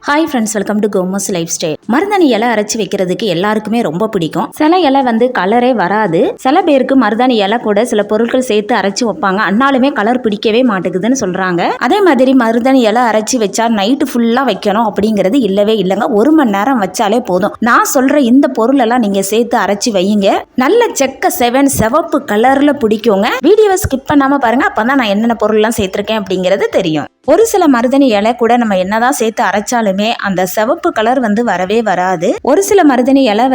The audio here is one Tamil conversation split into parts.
ஹாய் ஃப்ரெண்ட்ஸ், வெல்கம் டு கோமோஸ் லைஃப் ஸ்டைல். மருதாணி இலை அரைச்சி வைக்கிறதுக்கு எல்லாருக்குமே ரொம்ப பிடிக்கும். சில இலை கலரே வராது. சில பேருக்கு மருதாணி இலை கூட சில பொருட்கள் சேர்த்து அரைச்சி வைப்பாங்க, அன்னாலுமே கலர் பிடிக்கவே மாட்டேங்குதுன்னு சொல்றாங்க. அதே மாதிரி மருதாணி இலை அரைச்சி வச்சா நைட்டு ஃபுல்லா வைக்கணும் அப்படிங்கிறது இல்லவே இல்லைங்க. 1 மணி நேரம் வச்சாலே போதும். நான் சொல்ற இந்த பொருள் எல்லாம் நீங்க சேர்த்து அரைச்சி வையுங்க. நல்ல செக்க சிவப்பு கலர்ல பிடிக்குங்க. வீடியோவை ஸ்கிப் பண்ணாம பாருங்க, அப்பதான் நான் என்னென்ன பொருள் எல்லாம் சேர்த்திருக்கேன் அப்படிங்கிறது தெரியும். ஒரு சில மருதாணி இலை கூட நம்ம என்னதான் சேர்த்து அரைச்சாலுமே அந்த சிவப்பு கலர் வரவே வராது. ஒரு சில மருதாணி இலை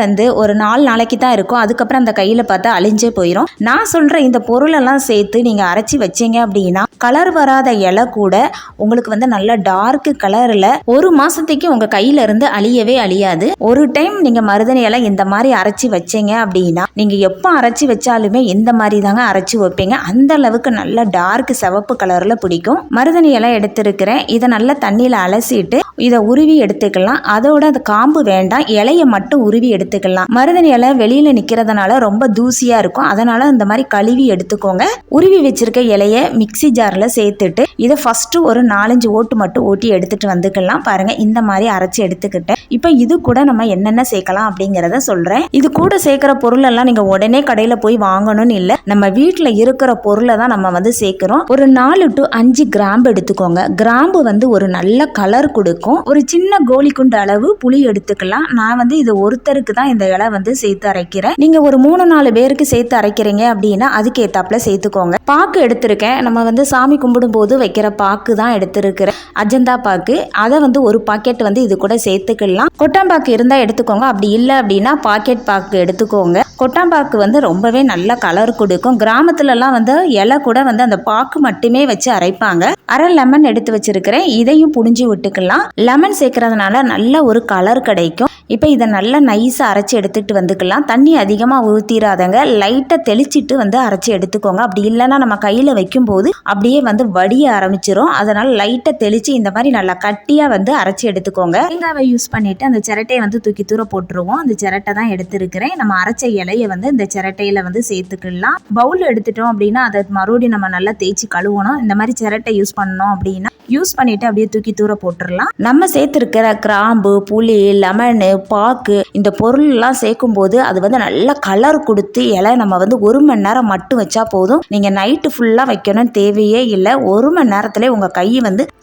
ஒரு 4 நாளைக்கு தான் இருக்கும். அதுக்கப்புறம் அந்த கையில பார்த்தா அழிஞ்சே போயிடும். நான் சொல்ற இந்த பொருள் எல்லாம் சேர்த்து நீங்க அரைச்சி வச்சீங்க அப்படின்னா கலர் வராத இலை கூட உங்களுக்கு நல்ல டார்க் கலர்ல 1 மாசத்துக்கு உங்க கையில இருந்து அழியவே அழியாது. ஒரு டைம் நீங்க மருதாணி இலை இந்த மாதிரி அரைச்சி வச்சீங்க அப்படின்னா நீங்க எப்போ அரைச்சி வச்சாலுமே இந்த மாதிரி தாங்க அரைச்சி வைப்பீங்க. அந்த அளவுக்கு நல்ல டார்க் சிவப்பு கலர்ல பிடிக்கும். மருதாணி இலை எடுத்திருக்கிறேன். இதை நல்லா தண்ணியில அலசிட்டு இதை உருவி எடுத்துக்கலாம். அதோட அந்த காம்பு வேண்டாம், இலையை மட்டும் உருவி எடுத்துக்கலாம். மருதாணி இலை வெளியில நிக்கிறதுனால ரொம்ப தூசியா இருக்கும். அதனால இந்த மாதிரி கழுவி எடுத்துக்கோங்க. உருவி வச்சிருக்க இலைய மிக்சி ஜார்ல சேர்த்துட்டு இதை ஃபர்ஸ்ட் ஒரு 4-5 ஓட்டு மட்டும் ஓட்டி எடுத்துட்டு வந்துக்கலாம். பாருங்க, இந்த மாதிரி அரைச்சி எடுத்துக்கிட்டேன். இப்போ இது கூட நம்ம என்னென்ன சேர்க்கலாம் அப்படிங்கிறத சொல்றேன். இது கூட சேர்க்கிற பொருள் எல்லாம் நீங்க உடனே கடையில போய் வாங்கணும்னு இல்லை. நம்ம வீட்டுல இருக்கிற பொருளை தான் நம்ம சேர்க்கிறோம். ஒரு 4 to 5 கிராம்பு எடுத்துக்கோங்க. கிராம்பு ஒரு நல்ல கலர் கொடுக்கும். ஒரு சின்ன கோலி குண்டு அளவு புளி எடுத்துக்கலாம். நான் இது ஒருத்தருக்கு தான் இந்த இலை சேர்த்து அரைக்கிறேன். நீங்க ஒரு 3-4 பேருக்கு சேர்த்து அரைக்கிறீங்க அப்படின்னா அதுக்கு ஏத்தாப்புல சேர்த்துக்கோங்க. பாக்கு எடுத்திருக்கேன். நம்ம சாமி கும்பிடும் போது வைக்கிற பாக்கு தான் எடுத்திருக்கிறேன், அஜந்தா பாக்கு. அதை ஒரு பாக்கெட் இது கூட சேர்த்துக்கலாம். கொட்டாம்பாக்கு இருந்தா எடுத்துக்கோங்க, அப்படி இல்லை அப்படின்னா பாக்கெட் பாக்கு எடுத்துக்கோங்க. கொட்டாம்பாக்கு ரொம்பவே நல்ல கலர் கொடுக்கும். கிராமத்துல எல்லாம் இலை கூட அந்த பாக்கு மட்டுமே வச்சு அரைப்பாங்க. அரை லெமன் எடுத்து வச்சிருக்கிறேன். இதையும் புடிஞ்சு விட்டுக்கலாம். லெமன் சேர்க்கறதுனால நல்ல ஒரு கலர் கிடைக்கும். இப்போ இதை நல்லா நைஸா அரைச்சி எடுத்துட்டு வந்துக்கலாம். தண்ணி அதிகமா ஊற்றிடாதங்க, லைட்டா தெளிச்சிட்டு அரைச்சி எடுத்துக்கோங்க. அப்படி இல்லைன்னா நம்ம கையில வைக்கும் போது அப்படியே வடிய ஆரம்பிச்சிரும். அதனால லைட்டா தெளிச்சு இந்த மாதிரி நல்லா கட்டியா அரைச்சி எடுத்துக்கோங்க. தேங்காவை யூஸ் பண்ணிட்டு அந்த சிரட்டையை தூக்கி தூர போட்டுருவோம். அந்த சிரட்டை தான் எடுத்திருக்கிறேன். நம்ம அரைச்ச இலையை இந்த சிரட்டையில சேர்த்துக்கலாம். பவுல் எடுத்துட்டோம் அப்படின்னா அதை மறுபடியும் நம்ம நல்லா தேய்ச்சி கழுவணும். இந்த மாதிரி சிரட்டை யூஸ் பண்ணோம் அப்படின்னா யூஸ் பண்ணிட்டு அப்படியே தூக்கி தூர போட்டுடலாம். நம்ம சேர்த்திருக்கிற கிராம்பு, புளி, லெமனு, பாக்கு இந்த பொருள் எல்லாம் சேர்க்கும் போது அது நல்ல கலர் கொடுத்து இலை நம்ம 1 மணி நேரம் மட்டும் வச்சா போதும். நீங்க நைட்டு ஃபுல்லா வைக்கணும் தேவையே இல்லை. 1 மணி நேரத்துல உங்க கை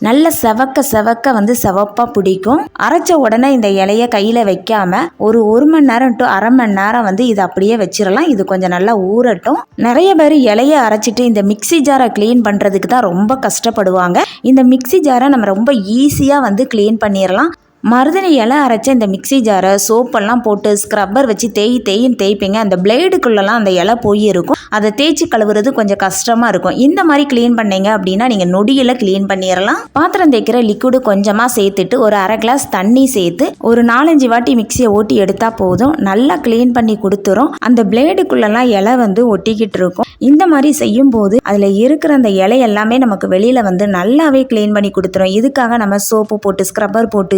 நல்ல செவக்க சிவப்பா பிடிக்கும். அரைச்ச உடனே இந்த இலைய கையில வைக்காம ஒரு 1 மணி நேரம் டு அரை மணி நேரம் இது அப்படியே வச்சிடலாம். இது கொஞ்சம் நல்லா ஊறட்டும். நிறைய பேர் இலைய அரைச்சிட்டு இந்த மிக்சி ஜாரை கிளீன் பண்றதுக்கு தான் ரொம்ப கஷ்டப்படுவாங்க. இந்த மிக்சி ஜாரை நம்ம ரொம்ப ஈஸியா கிளீன் பண்ணிடலாம். மருதாணி இலை அரைச்ச இந்த மிக்சி ஜாரை சோப்பெல்லாம் போட்டு ஸ்க்ரப்பர் வச்சு தேய்ப்பீங்க. அந்த பிளேடுக்குள்ளெல்லாம் அந்த இலை போய் இருக்கும். அதை தேய்ச்சி கழுவுறது கொஞ்சம் கஷ்டமா இருக்கும். இந்த மாதிரி கிளீன் பண்ணீங்க அப்படின்னா நீங்க நொடியில கிளீன் பண்ணிடலாம். பாத்திரம் தேய்க்கிற லிக்விடு கொஞ்சமா சேர்த்துட்டு ஒரு அரை கிளாஸ் தண்ணி சேர்த்து ஒரு 4-5 வாட்டி மிக்சியை ஓட்டி எடுத்தா போதும். நல்லா கிளீன் பண்ணி கொடுத்துரும். அந்த பிளேடுக்குள்ளெல்லாம் இலை ஒட்டிக்கிட்டு இருக்கும். இந்த மாதிரி செய்யும் போது அதுல இருக்கிற அந்த இலை எல்லாமே நமக்கு வெளியில நல்லாவே கிளீன் பண்ணி கொடுத்துரும். இதுக்காக நம்ம சோப்பு போட்டு ஸ்க்ரப்பர் போட்டு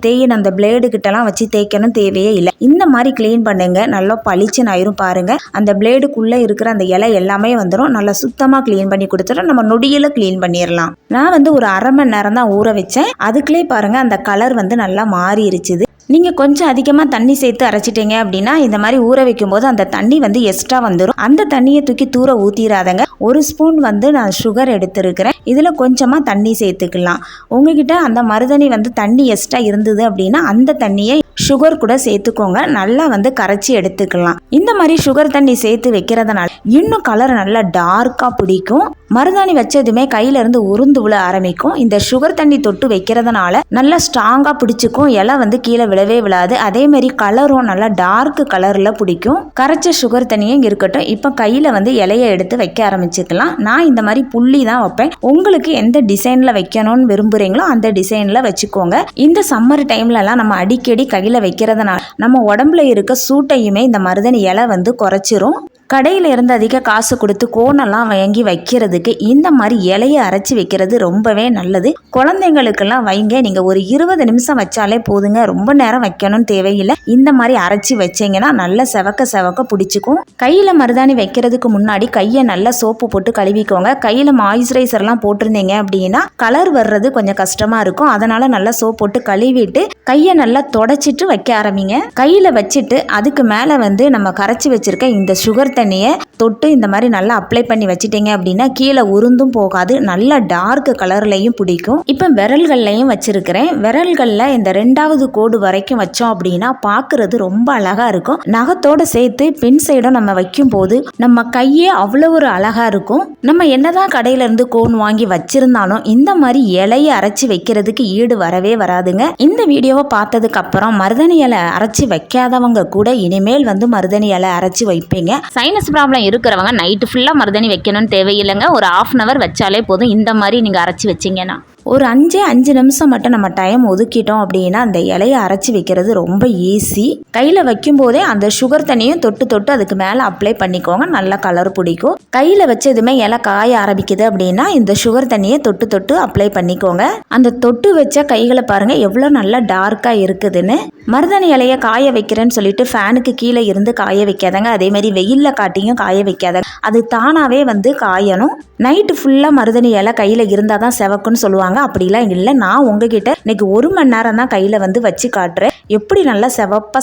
தேயின் அந்த பிளேடு கிட்டலாம் வச்சு தேய்க்கணும் தேவையே இல்லை. இந்த மாதிரி கிளீன் பண்ணுங்க, நல்லா பளிச்சுன்னு ஆயிரும். பாருங்க, அந்த பிளேடுக்குள்ள இருக்கிற அந்த இலை எல்லாமே நல்லா சுத்தமா கிளீன் பண்ணி கொடுத்துரும். நம்ம நொடியில கிளீன் பண்ணிடலாம். நான் ஒரு அரை மணி நேரம் தான் ஊற வச்சேன். அதுக்குள்ளே பாருங்க அந்த கலர் நல்லா மாறிடுச்சு. நீங்க கொஞ்சம் அதிகமா தண்ணி சேர்த்து அரைச்சிட்டீங்க அப்படின்னா இந்த மாதிரி ஊற வைக்கும் போது அந்த தண்ணி எக்ஸ்ட்ரா வந்துடும். அந்த தண்ணியை தூக்கி தூர ஊத்திராதங்க. 1 ஸ்பூன் நான் சுகர் எடுத்திருக்கிறேன். இதுல கொஞ்சமா தண்ணி சேர்த்துக்கலாம். உங்ககிட்ட அந்த மருதாணி தண்ணி எக்ஸ்ட்ரா இருந்தது அப்படின்னா அந்த தண்ணியை சுகர் கூட சேர்த்துக்கோங்க. நல்லா கரைச்சி எடுத்துக்கலாம். இந்த மாதிரி சுகர் தண்ணி சேர்த்து வைக்கிறதுனால இன்னும் கலர் நல்லா டார்க்கா பிடிக்கும். மருதாணி வச்சதுமே கையில இருந்து உருந்து விழ ஆரம்பிக்கும். இந்த சுகர் தண்ணி தொட்டு வைக்கிறதுனால நல்லா ஸ்ட்ராங்கா பிடிச்சிக்கும். இலை கீழே விழவே விழாது. அதே மாதிரி கலரும் நல்லா டார்க் கலர்ல பிடிக்கும். கரைச்ச சுகர் தண்ணியும் இருக்கட்டும். இப்ப கையில இலையை எடுத்து வைக்க ஆரம்பிச்சுக்கலாம். நான் இந்த மாதிரி புள்ளி தான் வைப்பேன். உங்களுக்கு எந்த டிசைன்ல வைக்கணும்னு விரும்புறீங்களோ அந்த டிசைன்ல வச்சுக்கோங்க. இந்த சம்மர் டைம்ல எல்லாம் நம்ம அடிக்கடி கையில வைக்கிறதுனால நம்ம உடம்புல இருக்க சூட்டையுமே இந்த மருதாணி இலை குறைச்சிரும். கடையில் இருந்து அதிக காசு கொடுத்து கோனெல்லாம் வாங்கி வைக்கிறதுக்கு இந்த மாதிரி இலையை அரைச்சி வைக்கிறது ரொம்பவே நல்லது. குழந்தைங்களுக்கெல்லாம் வைங்க. நீங்கள் ஒரு 20 நிமிஷம் வச்சாலே போதுங்க. ரொம்ப நேரம் வைக்கணும்னு தேவையில்லை. இந்த மாதிரி அரைச்சி வச்சிங்கன்னா நல்லா செவக்க பிடிச்சிக்கும். கையில் மருதாணி வைக்கிறதுக்கு முன்னாடி கையை நல்லா சோப்பு போட்டு கழுவிக்கோங்க. கையில் மாய்ஸ்சரைசர்லாம் போட்டிருந்தீங்க அப்படின்னா கலர் வர்றது கொஞ்சம் கஷ்டமாக இருக்கும். அதனால் நல்லா சோப்பு போட்டு கழுவிட்டு கையை நல்லா தொடச்சிட்டு வைக்க ஆரம்பிங்க. கையில் வச்சுட்டு அதுக்கு மேலே வந்து நம்ம கரைச்சி வச்சிருக்க இந்த சுகர் தண்ணியை தொட்டு இந்த மாதிரி நல்லா அப்ளை பண்ணி வச்சிட்டீங்க அப்படின்னா கீழே உருந்தும் போகாது. நல்ல டார்க் கலர்லையும் பிடிக்கும். இப்போ விரல்கள்லையும் வச்சிருக்கிறேன். விரல்களில் இந்த 2வது கோடு வரைக்கும் வச்சோம் அப்படின்னா பார்க்கறது ரொம்ப அழகா இருக்கும். நகத்தோடு சேர்த்து பின் சைடும் நம்ம வைக்கும் போது நம்ம கையே அவ்வளோ ஒரு அழகா இருக்கும். நம்ம என்னதான் கடையில இருந்து கோன் வாங்கி வச்சிருந்தாலும் இந்த மாதிரி இலையை அரைச்சி வைக்கிறதுக்கு ஈடு வரவே வராதுங்க. இந்த வீடியோவை பார்த்ததுக்கு அப்புறம் மருதாணி இலை அரைச்சி வைக்காதவங்க கூட இனிமேல் வந்து மருதாணி இலை அரைச்சி வைப்பீங்க. சைனஸ் ப்ராப்ளம் இருக்கிறவங்க நைட்டு ஃபுல்லாக மருதாணி வைக்கணும்னு தேவையில்லைங்க. ஒரு 1/2 hour வச்சாலே போதும். இந்த மாதிரி நீங்கள் அரைச்சி வச்சிங்கன்னா ஒரு 5 நிமிஷம் மட்டும் நம்ம டைம் ஒதுக்கிட்டோம் அப்படின்னா அந்த இலையை அரைச்சி வைக்கிறது ரொம்ப ஈஸி. கையில் வைக்கும் போதே அந்த சுகர் தண்ணியும் தொட்டு அதுக்கு மேலே அப்ளை பண்ணிக்கோங்க. நல்ல கலர் பிடிக்கும். கையில் வச்சதுமே இலை காய ஆரம்பிக்குது அப்படின்னா இந்த சுகர் தண்ணியை தொட்டு அப்ளை பண்ணிக்கோங்க. அந்த தொட்டு வச்ச கைகளை பாருங்கள் எவ்வளோ நல்லா டார்க்காக இருக்குதுன்னு. மருதாணி இலையை காய வைக்கிறேன்னு சொல்லிட்டு ஃபேனுக்கு கீழே இருந்து காய வைக்காதங்க. அதே மாதிரி வெயிலில் காட்டியும் காய வைக்காதங்க. அது தானாகவே வந்து காயணும். நைட்டு ஃபுல்லாக மருதாணி இலை கையில் இருந்தால் தான் செவக்குன்னு சொல்லுவாங்க. அப்படிலாம் இல்லை. நான் உங்ககிட்ட இன்னைக்கு 1 மணி நேரம் தான் கையில் வந்து வச்சு காட்டுறேன். எப்படி நல்லா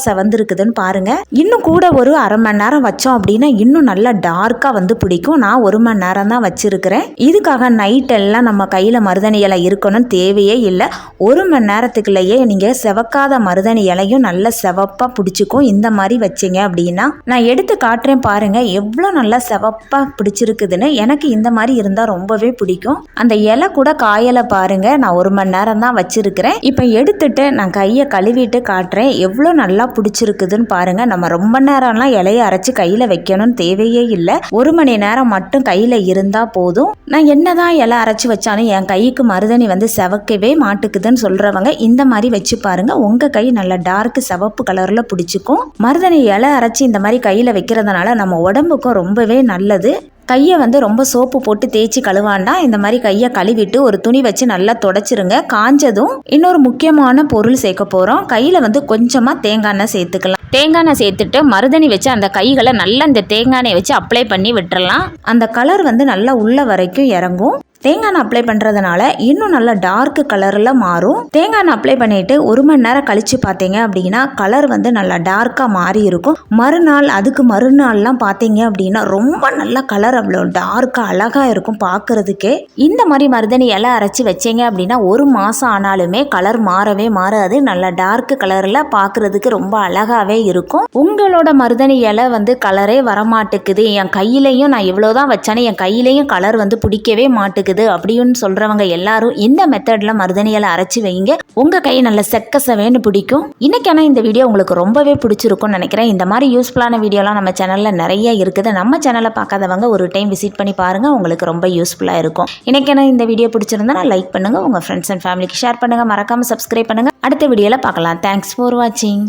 செவந்திருக்குதுன்னு பாருங்க. இன்னும் கூட ஒரு 1/2 மணி நேரம் வச்சோம் அப்படின்னா இன்னும் நல்லா டார்க்காக வந்து பிடிக்கும். நான் 1 மணி நேரம் தான் வச்சிருக்கிறேன். இதுக்காக நைட் எல்லாம் நம்ம கையில் மருதாணி இலை இருக்கணும்னு தேவையே இல்லை. 1 மணி நேரத்துக்குள்ளேயே நீங்கள் செவக்காத மருதாணி இலையும் நல்லா செவப்பாக பிடிச்சிக்கும். இந்த மாதிரி வச்சிங்க அப்படின்னா நான் எடுத்து காட்டுறேன் பாருங்க எவ்வளோ நல்லா செவப்பாக பிடிச்சிருக்குதுன்னு. எனக்கு இந்த மாதிரி இருந்தால் ரொம்பவே பிடிக்கும். அந்த இலை கூட காயலை பாருங்க. நான் 1 மணி நேரம் தான் வச்சிருக்கிறேன். இப்போ எடுத்துட்டு நான் கையை கழுவிட்டு காட்டுறேன் எவ்வளோ நல்லா பிடிச்சிருக்குதுன்னு பாருங்க. நம்ம ரொம்ப நேரம்லாம் இலையை அரைச்சி கையில் வைக்கணும்னு தேவையே இல்லை. 1 மணி நேரம் மட்டும் கையில் இருந்தால் போதும். நான் என்னதான் இலை அரைச்சி வச்சாலும் என் கைக்கு மருதாணி வந்து செவக்கவே மாட்டுக்குதுன்னு சொல்றவங்க இந்த மாதிரி வச்சு பாருங்க. உங்க கை நல்ல டார்க் சிவப்பு கலர்ல பிடிச்சிக்கும். மருதாணி இலை அரைச்சி இந்த மாதிரி கையில் வைக்கிறதுனால நம்ம உடம்புக்கும் ரொம்பவே நல்லது. கையை வந்து ரொம்ப சோப்பு போட்டு தேய்ச்சி கழுவாண்டா. இந்த மாதிரி கையை கழுவிட்டு ஒரு துணி வச்சு நல்லா தொடச்சிருங்க. காஞ்சதும் இன்னொரு முக்கியமான பொருள் சேர்க்க போகிறோம். கையில் வந்து கொஞ்சமாக தேங்காய் எண்ணெய் சேர்த்துக்கலாம். தேங்காய் எண்ணெய் சேர்த்துட்டு மருதாணி வச்சு அந்த கைகளை நல்லா இந்த தேங்காய் எண்ணெய் வச்சு அப்ளை பண்ணி விட்டுறலாம். அந்த கலர் வந்து நல்லா உள்ள வரைக்கும் இறங்கும். தேங்காய் எண்ணெய் அப்ளை பண்ணுறதுனால இன்னும் நல்லா டார்க் கலரில் மாறும். தேங்காய் எண்ணெய் அப்ளை பண்ணிவிட்டு 1 மணி நேரம் கழித்து பார்த்தீங்க அப்படின்னா கலர் வந்து நல்லா டார்க்காக மாறி இருக்கும். மறுநாள் அதுக்கு மறுநாள்லாம் பார்த்தீங்க அப்படின்னா ரொம்ப நல்லா கலர் அவ்வளோ டார்க்காக அழகாக இருக்கும் பார்க்குறதுக்கே. இந்த மாதிரி மருதாணி இலை அரைச்சி வச்சிங்க அப்படின்னா 1 மாதம் ஆனாலுமே கலர் மாறவே மாறாது. நல்லா டார்க் கலரில் பார்க்குறதுக்கு ரொம்ப அழகாகவே இருக்கும். உங்களோட மருதாணி இலை வந்து கலரே வரமாட்டேக்குது, என் கையிலையும் நான் இவ்வளோதான் வச்சானே என் கையிலையும் கலர் வந்து பிடிக்கவே மாட்டேங்குது அப்படின்னு சொல்றவங்க எல்லாரும் இந்த மெத்தட்ல மருதாணி இலை அரைச்சி வைங்க. உங்க கை நல்ல செக்கசவேன்னு பிடிக்கும். இன்னைக்கான இந்த வீடியோ உங்களுக்கு ரொம்பவே பிடிச்சிருக்கும்னு நினைக்கிறேன். இந்த மாதிரி யூஸ்ஃபுல்லான வீடியோலாம் நம்ம சேனல்ல நிறைய இருக்குது. நம்ம சேனலை பார்க்காதவங்க ஒரு டைம் விசிட் பண்ணி பாருங்க. உங்களுக்கு ரொம்ப யூஸ்ஃபுல்லா இருக்கும். இன்னைக்கான இந்த வீடியோ பிடிச்சிருந்தா லைக் பண்ணுங்க, உங்க ஃப்ரெண்ட்ஸ் அண்ட் ஃபேமிலிக்கு ஷேர் பண்ணுங்க, மறக்காம சப்ஸ்கிரைப் பண்ணுங்க. அடுத்த வீடியோல பார்க்கலாம். தேங்க்ஸ் ஃபார் வாட்சிங்.